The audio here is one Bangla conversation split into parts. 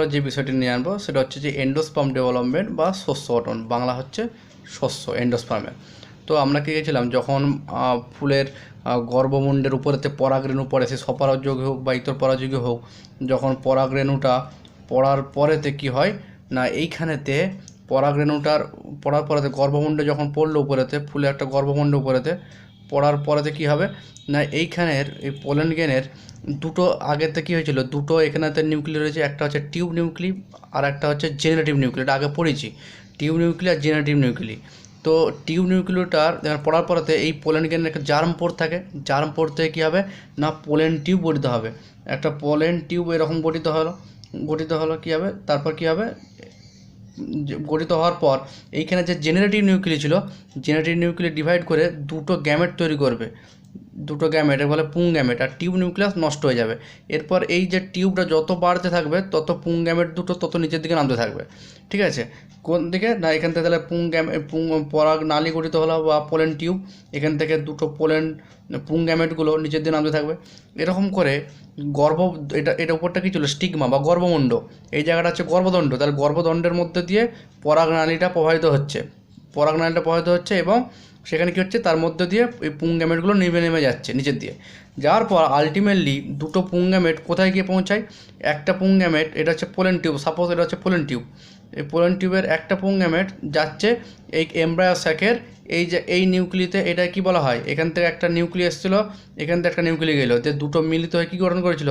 আমরা যে বিষয়টি নিয়ে আনবো সেটা হচ্ছে যে এন্ডোস্পার্ম ডেভেলপমেন্ট বা শস্য গঠন, বাংলা হচ্ছে শস্য এন্ডোস্পার্মের। তো আমরা কি গেছিলাম যখন ফুলের গর্ভমুণ্ডের উপরেতে পরাগরেণু পড়ে, সে স্বপরাগযোগী হোক বা ইতর পরাগযোগী হোক, যখন পরাগরেণুটা পড়ার পরেতে কি হয় না এইখানেতে পরাগরেণুটার পড়ার পরেতে গর্ভমুণ্ডে যখন পড়লো উপরেতে, ফুলে একটা গর্ভমুণ্ডে উপরেতে পড়ার পরেতে কি হবে না এইখানের এই পোলেন গ্রেনের দুটো আগেতে কী হয়েছিল, দুটো এখানেতে নিউক্লি রয়েছে, একটা হচ্ছে টিউব নিউক্লি আর একটা হচ্ছে জেনারেটিভ নিউক্লি। এটা আগে পড়েছি, টিউব নিউক্লি আর জেনারেটিভ নিউক্লি। তো টিউব নিউক্লিওটার পড়ার পরেতে এই পোলেন গ্রেনের একটা জার্ম পোর থাকে, জার্ম পোর থেকে কী হবে না পোলেন টিউব গঠিত হবে, একটা পোলেন টিউব এরকম গঠিত হলো কী হবে, তারপর কী হবে গঠিত হওয়ার পর এইখানে যে জেনারেটিভ নিউক্লি ছিল, জেনারেটিভ নিউক্লি ডিভাইড করে দুটো গ্যামেট তৈরি করবে, দুটো গ্যামেট বলে পুং গ্যামেট, আর টিউব নিউক্লিয়াস নষ্ট হয়ে যাবে। এরপর এই যে টিউবটা যত বাড়তে থাকবে তত পুং গ্যামেট দুটো তত নিচের দিকে নামতে থাকবে। ঠিক আছে, কোন দিকে না এখান থেকে তাহলে পুং পরাগ নালী গঠিত হলো বা পোলেন টিউব, এখান থেকে দুটো পোলেন পুং গ্যামেটগুলো নিচের দিকে নামতে থাকবে। এরকম করে এটা উপরটা কী ছিল স্টিগমা বা গর্ভমুণ্ড, এই জায়গাটা হচ্ছে গর্ভদণ্ড, তাহলে গর্ভদণ্ডের মধ্যে দিয়ে পরাগনালীটা প্রবাহিত হচ্ছে এবং সেখানে কী হচ্ছে তার মধ্যে দিয়ে এই পুং গ্যামেটগুলো নেমে যাচ্ছে নিচের দিয়ে, যাওয়ার পর আলটিমেটলি দুটো পুং গ্যামেট কোথায় গিয়ে পৌঁছায়, একটা পুং গ্যামেট এটা হচ্ছে পোলেন টিউব, সাপোজ এটা হচ্ছে পোলেন টিউব, এই পোলেন টিউবের একটা পুং গ্যামেট যাচ্ছে এই এমব্রায়ো স্যাকের এই যে এই নিউক্লিতে, এটা কি বলা হয় এখান থেকে একটা নিউক্লি এসেছিলো, এখান থেকে একটা নিউক্লি গেলো, যে দুটো মিলিত হয়ে কী গঠন করেছিল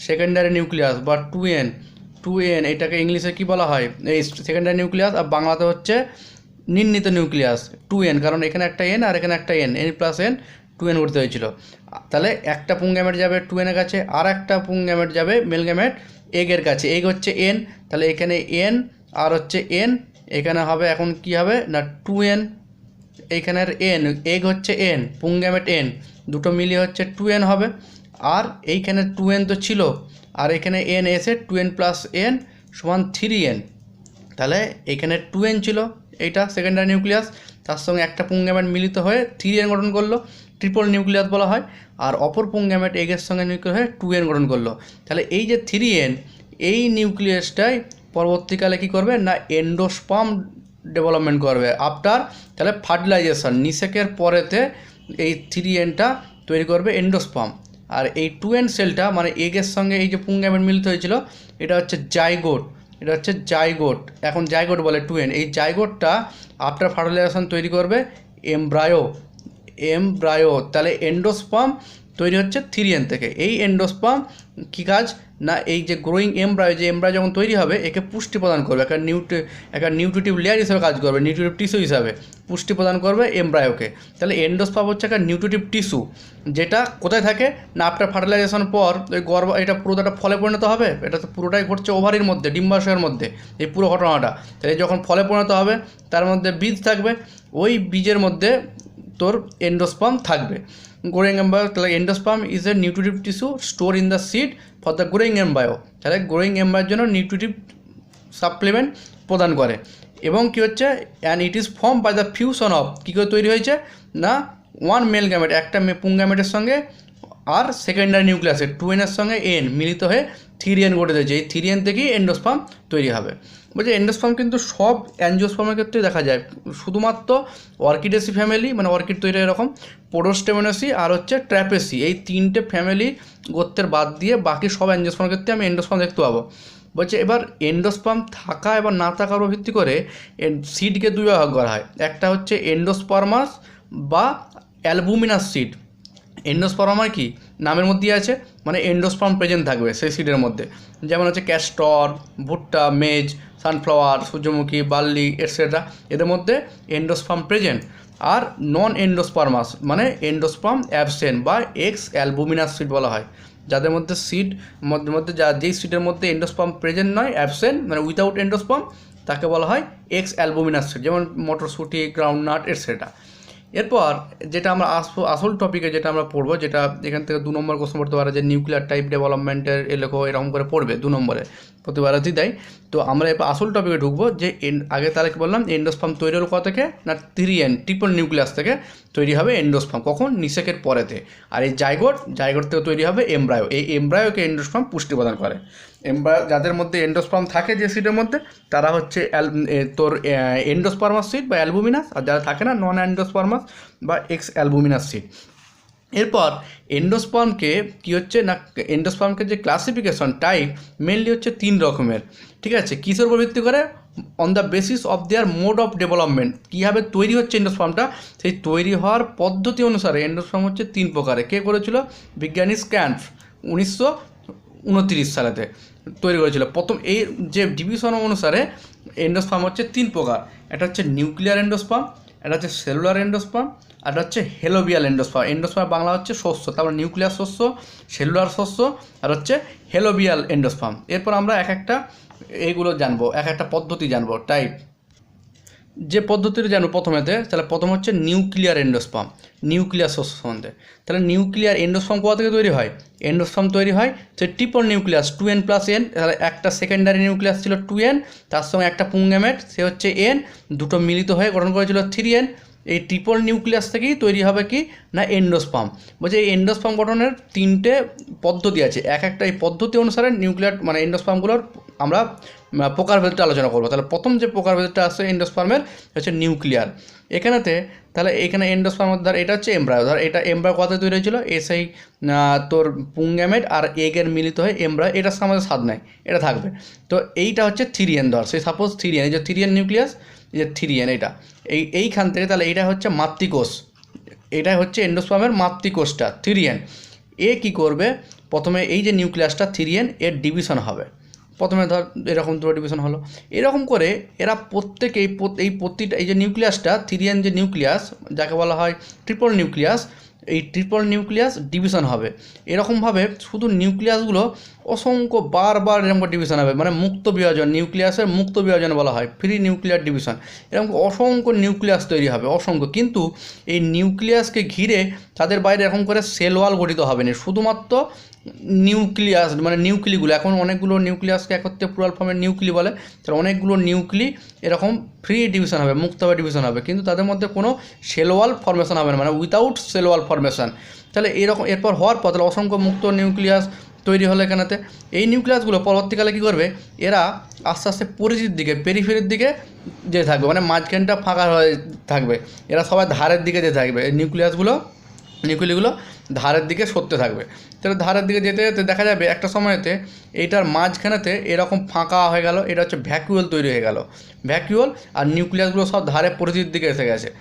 সেকেন্ডারি নিউক্লিয়াস বা 2n, এটাকে ইংলিশে কী বলা হয় এই সেকেন্ডারি নিউক্লিয়াস, আর বাংলাতে হচ্ছে নির্ণীত নিউক্লিয়াস 2n, কারণ এখানে একটা n আর এখানে একটা n প্লাস n 2n গঠিত হয়েছিল। তাহলে একটা পুং গ্যামেট যাবে 2n এর কাছে, আর একটা পুং গ্যামেট যাবে মেল গ্যামেট এগের কাছে, এগ হচ্ছে n, তাহলে এখানে n আর হচ্ছে n, এখানে হবে এখন কি হবে না 2n, এইখানের n এগ হচ্ছে n, পুং গ্যামেট n, দুটো মিলিয়ে হচ্ছে 2n হবে, আর এইখানে 2n তো ছিল আর এখানে n এসে 2n প্লাস n সমান 3n, তাহলে এখানে 2n ছিল এইটা সেকেন্ডারি নিউক্লিয়াস, তার সঙ্গে একটা পুং গ্যামেট মিলিত হয়ে 3n গঠন করলো, ট্রিপল নিউক্লিয়াস বলা হয়, আর অপর পুং গ্যামেট এগের সঙ্গে নিউক্লিয়াস হয়ে 2n গঠন করলো। তাহলে এই যে 3n এই নিউক্লিয়াসটাই পরবর্তীকালে কী করবে না এন্ডোস্পার্ম ডেভেলপমেন্ট করবে আফটার, তাহলে ফার্টিলাইজেশন নিষেকের পরেতে এই 3nটা তৈরি করবে এন্ডোস্পার্ম, আর এই 2n সেলটা মানে এগের সঙ্গে এই যে পুং গ্যামেট মিলিত হয়েছিল এটা হচ্ছে জাইগোট, এখন জাইগোট বলে 2n, এই জাইগোটটা আফটার ফার্টিলাইজেশন তৈরি করবে এমব্রায়ো, তাহলে এন্ডোস্পার্ম তৈরি হচ্ছে 3n থেকে। এই এন্ডোস্পার্ম কী কাজ না এই যে গ্রোয়িং এমব্রায়ো, যে এমব্রায়ো যখন তৈরি হবে একে পুষ্টি প্রদান করবে, একটা নিউট্রিটিভ লেয়ার হিসেবে কাজ করবে, নিউট্রিটিভ টিস্যু হিসাবে পুষ্টি প্রদান করবে এমব্রায়োকে। তাহলে এন্ডোস্পার্ম হচ্ছে একটা নিউট্রিটিভ টিস্যু, যেটা কোথায় থাকে না আফটার ফার্টিলাইজেশন পর ওই এটা পুরোটা ফলে পরিণত হবে, এটা তো পুরোটাই ঘটছে ওভারির মধ্যে, ডিম্বাশয়ের মধ্যে এই পুরো ঘটনাটা। তাহলে যখন ফলে পরিণত হবে তার মধ্যে বীজ থাকবে, ওই বীজের মধ্যে তোর এন্ডোস্পার্ম থাকবে। গ্রোয়িং এমব্রায়ো, তাহলে endosperm is a nutritive tissue store in the seed for the growing embryo, তাহলে গ্রোয়িং এমব্রায়োর জন্য নিউট্রিটিভ সাপ্লিমেন্ট প্রদান করে। এবং কী হচ্ছে and it is form by the fusion of, কী করে তৈরি হয়েছে না ওয়ান মেল গ্যামেট, একটা পুং গ্যামেটের সঙ্গে আর সেকেন্ডারি নিউক্লিয়াসের 2n এর সঙ্গে n মিলিত হয়ে 3n গঠিত হয়েছে, এই 3n থেকেই এন্ডোস্পার্ম তৈরি হবে। বলছে এন্ডোস্পার্ম কিন্তু সব অ্যাঞ্জিওস্পার্মের ক্ষেত্রে দেখা যায়, শুধুমাত্র অর্কিডেসি ফ্যামিলি মানে অর্কিড তৈরি এরকম, পোডোস্টেমেনাসি আর হচ্ছে ট্র্যাপেসি, এই তিনটে ফ্যামিলি গোত্রের বাদ দিয়ে বাকি সব অ্যাঞ্জিওস্পার্মের ক্ষেত্রে আমি এন্ডোস্পার্ম দেখতে পাবো। বলছে এবার এন্ডোস্পার্ম থাকা এবং না থাকার উপর ভিত্তি করে সিডকে দুই ভাগ করা হয়, একটা হচ্ছে এন্ডোস্পার্মাস বা অ্যালবুমিনাস সিড। এন্ডোস্পার্ম কি নামের মধ্যেই আছে, মানে এন্ডোস্পার্ম প্রেজেন্ট থাকবে সেই সিডের মধ্যে, যেমন হচ্ছে ক্যাস্টর, ভুট্টা, মেজ, সানফ্লাওয়ার, সূর্যমুখী, বার্লি এটসেট্রা, এদের মধ্যে এন্ডোস্পার্ম প্রেজেন্ট। আর নন এন্ডোস্পার্মাস মানে এন্ডোস্পার্ম অ্যাবসেন্ট বা এক্স অ্যালবুমিনাস সিড বলা হয়, যাদের মধ্যে সিড মধ্যে যেই সিডের মধ্যে এন্ডোস্পার্ম প্রেজেন্ট নয়, অ্যাবসেন্ট মানে উইথাউট এন্ডোস্পার্ম, তাকে বলা হয় এক্স অ্যালবুমিনাস সিড, যেমন মটরশুঁটি, গ্রাউন্ডনাট এটসেট্রা। এরপর যেটা আমরা আসল টপিকে যেটা আমরা পড়বো, যেটা এখান থেকে 2 নম্বর কোশ্চেন পড়তে পারে যে নিউক্লিয়ার টাইপ ডেভেলপমেন্টের এলেখো এরকম করে পড়বে 2 নম্বরে প্রতিবারই দেয়। তো আমরা এবার আসল টপিকে ঢুকবো যে আগে তাহলে কি বললাম, এন্ডোস্পার্ম তৈরি হলো থেকে না 3N ট্রিপল নিউক্লিয়াস থেকে তৈরি হবে এন্ডোস্পার্ম, কখন নিষেকের পরেতে। আর এই জাইগোট থেকে তৈরি হবে এমব্রায়ো, এই এমব্রায়োকে এন্ডোস্পার্ম পুষ্টি প্রদান করে। এমব্রায়ো যাদের মধ্যে এন্ডোস্পার্ম থাকে যে সিটের মধ্যে তারা হচ্ছে তোর এন্ডোস্পার্মাস সিট বা অ্যালবুমিনাস, আর যারা থাকে না নন এন্ডোস্পার্মাস বা এক্স অ্যালবুমিনাস সিট। এরপর এন্ডোস্পার্মকে কী হচ্ছে না, এন্ডোস্পার্মকে যে ক্লাসিফিকেশন টাইপ মেনলি হচ্ছে 3 রকমের, ঠিক আছে। কিসের উপর ভিত্তি করে? On the basis of their mode of development, কীভাবে তৈরি হচ্ছে এন্ডোস্পার্মটা, সেই তৈরি হওয়ার পদ্ধতি অনুসারে এন্ডোস্পার্ম হচ্ছে 3 প্রকারে। কে করেছিল? বিজ্ঞানী স্ক্যানফ 1929 সালেতে তৈরি করেছিল। প্রথম এই যে ডিভিশন অনুসারে এন্ডোস্পার্ম হচ্ছে 3 প্রকার। এটা হচ্ছে নিউক্লিয়ার এন্ডোস্পার্ম, এটা হচ্ছে সেলুলার এন্ডোস্পার্ম, আর এটা হচ্ছে হেলোবিয়াল এন্ডোস্পার্ম। এন্ডোস্পার্ম বাংলা হচ্ছে শস্য, তারপর নিউক্লিয়ার শস্য, সেলুলার শস্য, আর হচ্ছে হেলোবিয়াল এন্ডোস্পার্ম। এরপর আমরা এক একটা এইগুলো জানবো, এক একটা পদ্ধতি জানবো টাইপ। যে পদ্ধতিটা জানবো প্রথমেতে, তাহলে প্রথম হচ্ছে নিউক্লিয়ার এন্ডোস্পার্ম, নিউক্লিয়ার শস্য সম্বন্ধে। তাহলে নিউক্লিয়ার এন্ডোস্পার্ম কোথা থেকে তৈরি হয়? এন্ডোস্পার্ম তৈরি হয় সে ট্রিপল নিউক্লিয়াস 2N+N। তাহলে একটা সেকেন্ডারি নিউক্লিয়াস ছিল 2N, তার সঙ্গে একটা পুংগ্যামেট সে হচ্ছে N, দুটো মিলিত হয়ে গঠন করেছিল 3N। এই ট্রিপল নিউক্লিয়াস থেকেই তৈরি হবে কি না এন্ডোস্পার্ম। বলছে এই এন্ডোস্পার্ম গঠনের 3টে পদ্ধতি আছে, এক একটা এই পদ্ধতি অনুসারে নিউক্লিয়ার মানে এন্ডোস্পার্মগুলোর আমরা প্রকারভেদটা আলোচনা করবো। তাহলে প্রথম যে প্রকারভেদটা আছে এন্ডোস্পার্মের হচ্ছে নিউক্লিয়ার। এখানেতে তাহলে এখানে এন্ডোস্পার্মের ধর এটা হচ্ছে এমব্রায়ো, ধর এটা এমব্রায়ো কোথায় তৈরি হয়েছিল? সেই তোর পুংগ্যামেট আর এগের মিলিত হয়ে এমব্রায়ো, এটার সাথে আমাদের স্বাদ নেই, এটা থাকবে। তো এইটা হচ্ছে 3N ধর, সেই সাপোজ 3N, এই যে 3N নিউক্লিয়াস, এই যে 3N এটা এইখান থেকে, তাহলে এইটা হচ্ছে মাতৃকোষ, এটাই হচ্ছে এন্ডোস্পার্মের মাতৃকোষটা 3N। এ কী করবে? প্রথমে এই যে নিউক্লিয়াসটা 3N এর ডিভিশন হবে। প্রথমে ধর এরকম দুটো ডিভিশন হলো, এরকম করে এরা প্রত্যেকে এই প্রতিটা এই যে নিউক্লিয়াসটা 3N যে নিউক্লিয়াস যাকে বলা হয় ট্রিপল নিউক্লিয়াস, এই ট্রিপল নিউক্লিয়াস ডিভিশন হবে। এরকমভাবে শুধু নিউক্লিয়াসগুলো অসংখ্য বারবার এরকম ডিভিশন হবে, মানে মুক্ত বিভাজন, নিউক্লিয়াসের মুক্ত বিভাজন বলা হয়, ফ্রি নিউক্লিয়ার ডিভিশন। এরকম অসংখ্য নিউক্লিয়াস তৈরি হবে, অসংখ্য। কিন্তু এই নিউক্লিয়াসকে ঘিরে তাদের বাইরে এরকম করে সেল ওয়াল গঠিত হবে না, শুধুমাত্র নিউক্লিয়াস মানে নিউক্লিগুলো, এখন অনেকগুলো নিউক্লিয়াসকে একত্রে প্লুরাল ফর্মের নিউক্লি বলে, তাহলে অনেকগুলো নিউক্লি এরকম ফ্রি ডিভিশন হবে, মুক্তভাবে ডিভিশন হবে, কিন্তু তাদের মধ্যে কোনো সেল ওয়াল ফর্মেশন হবে না, মানে উইথাউট সেল ওয়াল ফর্মেশন। তাহলে এরকম এরপর হওয়ার পর তাহলে অসংখ্য মুক্ত নিউক্লিয়াস তৈরি হলো এখানেতে। এই নিউক্লিয়াসগুলো পরবর্তীকালে কী করবে? এরা আস্তে আস্তে পরিধির দিকে, পেরিফেরির দিকে যে থাকবে, মানে মাঝখানটা ফাঁকা হয়ে থাকবে, এরা সবাই ধারের দিকে যে থাকবে। এই নিউক্লিগুলো ধারের দিকে সরতে থাকবে। তাহলে ধারের দিকে যেতে যেতে দেখা যাবে একটা সময়তে এইটার মাঝখানেতে এরকম ফাঁকা হয়ে গেল, এটা হচ্ছে ভ্যাকুয়াল তৈরি হয়ে গেল, ভ্যাকুয়াল। আর নিউক্লিয়াসগুলো সব ধারে পরিধির দিকে এসে গেছে।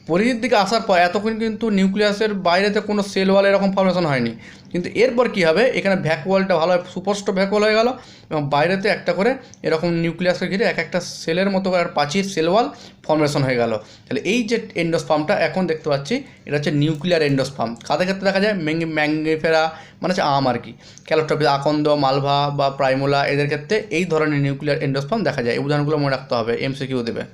পরিধির দিকে আসার পর এতক্ষণ কিন্তু নিউক্লিয়াসের বাইরেতে কোনো সেল ওয়াল এরকম ফর্মেশন হয়নি, কিন্তু এরপর কী হবে? এখানে ভ্যাকুয়ালটা ভালো সুস্পষ্ট ভ্যাকুয়াল হয়ে গেল, এবং বাইরেতে একটা করে এরকম নিউক্লিয়াসকে ঘিরে এক একটা সেলের মতো করে প্রাচীর সেল ওয়াল ফর্মেশন হয়ে গেল। তাহলে এই যে এন্ডোস্পার্মটা এখন দেখতে পাচ্ছি, এটা হচ্ছে নিউক্লিয়ার এন্ডোস্পার্ম। কাদের ক্ষেত্রে দেখা যায়? ম্যাঙ্গিফেরা মানে হচ্ছে আম আর কি, ক্যালোস্ট্রপিস, আকন্দ, মালভা বা প্রাইমোলা, এদের ক্ষেত্রে এই ধরনের নিউক্লিয়ার এন্ডোস্পার্ম দেখা যায়। এই উদাহরণগুলো মনে রাখতে হবে, MCQ দেবে।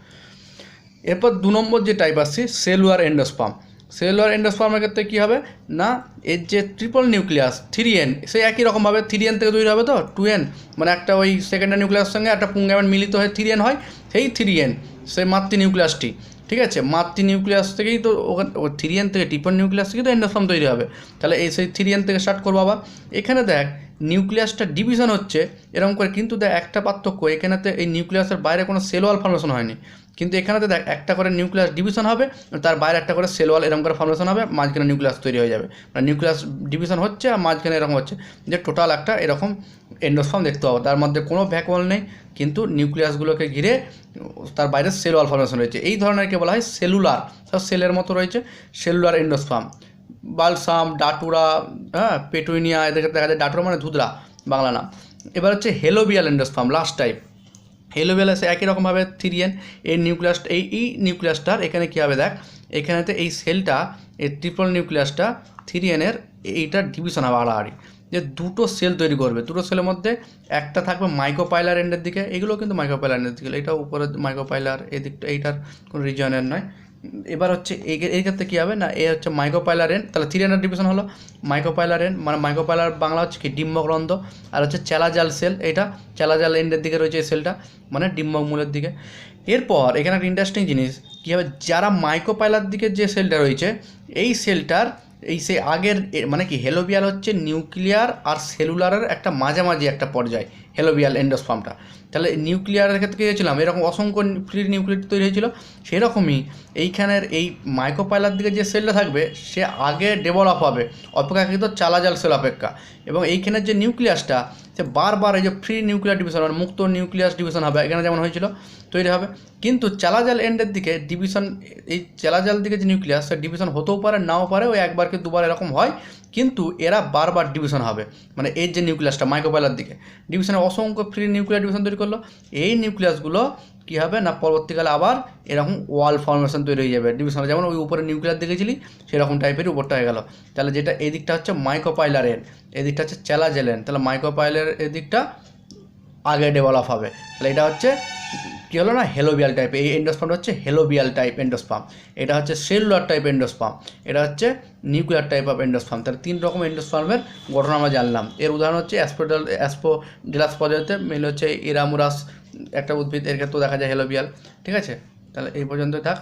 এরপর 2 নম্বর যে টাইপ আসছে সেলুলার এন্ডোস্পার্ম। সেলুলার এন্ডোস্পার্মের ক্ষেত্রে কী হবে না, এর যে ট্রিপল নিউক্লিয়াস 3N, সেই একই রকমভাবে 3N থেকে তৈরি হবে তো 2N, মানে একটা ওই সেকেন্ডারি নিউক্লিয়াসের সঙ্গে একটা পুংগ্যামেট মিলিত হয়ে 3N হয়, সেই 3N সেই মাতৃ নিউক্লিয়াসটি, ঠিক আছে, মাতৃ নিউক্লিয়াস থেকেই তো ওখানে 3N থেকে ট্রিপল নিউক্লিয়াস থেকেই তো এন্ডোস্পার্ম তৈরি হবে। তাহলে এই সেই 3N থেকে স্টার্ট করবো আবার। এখানে দেখ নিউক্লিয়াসটা ডিভিশন হচ্ছে এরকম করে, কিন্তু দেখ একটা পার্থক্য, এখানেতে এই নিউক্লিয়াসের বাইরে কোনো সেল ওয়াল ফর্মেশন হয়নি, কিন্তু এখানেতে দেখ একটা করে নিউক্লিয়াস ডিভিশন হবে, তার বাইরে একটা করে সেল ওয়াল এরকম করে ফর্মেশন হবে, মাঝখানে নিউক্লিয়াস তৈরি হয়ে যাবে। মানে নিউক্লিয়াস ডিভিশন হচ্ছে আর মাঝখানে এরকম হচ্ছে, যে টোটাল একটা এরকম এন্ডোস্পার্ম দেখতে পাবো, তার মধ্যে কোনো ভ্যাকুয়াল নেই, কিন্তু নিউক্লিয়াসগুলোকে ঘিরে তার বাইরে সেল ওয়াল ফর্মেশন রয়েছে। এই ধরনেরকে বলা হয় সেলুলার, সব সেলের মতো রয়েছে, সেলুলার এন্ডোস্পার্ম। বালসাম, ডাটুরা, পেটুইনিয়া, এদেরকে দেখা যায়, ডাটুরা মানে ধুতরা বাংলা নাম। এবার হচ্ছে হেলোবিয়াল এন্ডোস্পার্ম, লাস্ট টাইপ। হেলোবিয়াল আছে একই রকমভাবে 3N, এই নিউক্লিয়াস এই নিউক্লিয়াসটার এখানে কী হবে দেখ, এখানেতে এই সেলটা, এই ট্রিপল নিউক্লিয়াসটা 3N-এর এইটার ডিভিশন হবে আড়াআড়ি, যে দুটো সেল তৈরি করবে। দুটো সেলের মধ্যে একটা থাকবে মাইক্রোপাইলার এন্ডের দিকে, এগুলো কিন্তু মাইক্রোপাইলার এন্ডের দিকে, এটা উপরে মাইক্রোপাইলার, এদিকটা এইটার কোনো রিজনের নয়, এবার হচ্ছে এর ক্ষেত্রে কী হবে না, এ হচ্ছে মাইক্রোপাইলারেন, তাহলে 300 ডিভিশন হলো। মাইক্রোপাইলারেন মানে মাইক্রোপাইলার বাংলা হচ্ছে কি ডিম্বগ্রন্থ, আর হচ্ছে চেলাজাল সেল, এটা চেলাজাল এন্ডের দিকে রয়েছে এই সেলটা, মানে ডিম্বক মূলের দিকে। এরপর এখানে একটা ইন্টারেস্টিং জিনিস কী হবে, যারা মাইক্রোপাইলার দিকে যে সেলটা রয়েছে এই সেলটার সে আগের মানে কি হেলোবিয়াল হচ্ছে নিউক্লিয়ার আর সেলুলারের একটা মাঝামাঝি একটা পর্যায় হেলোবিয়াল এন্ডোস্পার্মটা। তাহলে নিউক্লিয়ারের ক্ষেত্রে কী হয়েছিলাম, এরকম অসংখ্য ফ্রি নিউক্লিয়ার তৈরি হয়েছিল, সেরকমই এইখানের এই মাইক্রোপাইলার দিকে যে সেলটা থাকবে সে আগে ডেভেলপ হবে অপেক্ষাকৃত চালাজাল সেল অপেক্ষা, এবং এইখানের যে নিউক্লিয়াসটা সে বারবার এই যে ফ্রি নিউক্লিয়ার ডিভিশন মানে মুক্ত নিউক্লিয়াস ডিভিশন হবে, এখানে যেমন হয়েছিল তৈরি হবে। কিন্তু চালাজাল এন্ডের দিকে ডিভিশন, এই চালাজাল দিকে যে নিউক্লিয়াস সে ডিভিশন হতেও পারে নাও পারে, ওই একবার কি দুবার এরকম হয়, কিন্তু এরা বারবার ডিভিশন হবে। মানে এর যে নিউক্লিয়াসটা মাইক্রোপাইলার দিকে ডিভিশনে অসংখ্য ফ্রি নিউক্লিয়ার ডিভিশন তৈরি করলো, এই নিউক্লিয়াসগুলো কী হবে না পরবর্তীকালে আবার এরকম ওয়াল ফর্মেশন তৈরি হয়ে যাবে ডিভিশন, যেমন ওই উপরে নিউক্লিয়ার দেখেছিলি সেরকম টাইপের উপরটা হয়ে গেল। তাহলে যেটা এই দিকটা হচ্ছে মাইক্রোপাইলারের, এদিকটা হচ্ছে চেলাজেলেন, তাহলে মাইক্রোপাইলার এদিকটা আগে ডেভেলপ হবে। তাহলে এটা হচ্ছে কী হলো না হেলোবিয়াল টাইপ, এই এন্ডোস্পার্মটা হচ্ছে হেলোবিয়াল টাইপ এন্ডোস্পার্ম, এটা হচ্ছে সেলুলার টাইপ এন্ডোস্পার্ম, এটা হচ্ছে নিউক্লিয়ার টাইপ অফ এন্ডোস্পার্ম। তাহলে 3 রকম এন্ডোস্পার্মের গঠন আমরা জানলাম। এর উদাহরণ হচ্ছে অ্যাসপোডিলাস প্রজাতিতে মেল হচ্ছে ইরামুরাস একটা উদ্ভিদ, এর ক্ষেত্রেও দেখা যায় হেলোবিয়াল। ঠিক আছে, তাহলে এই পর্যন্ত থাক।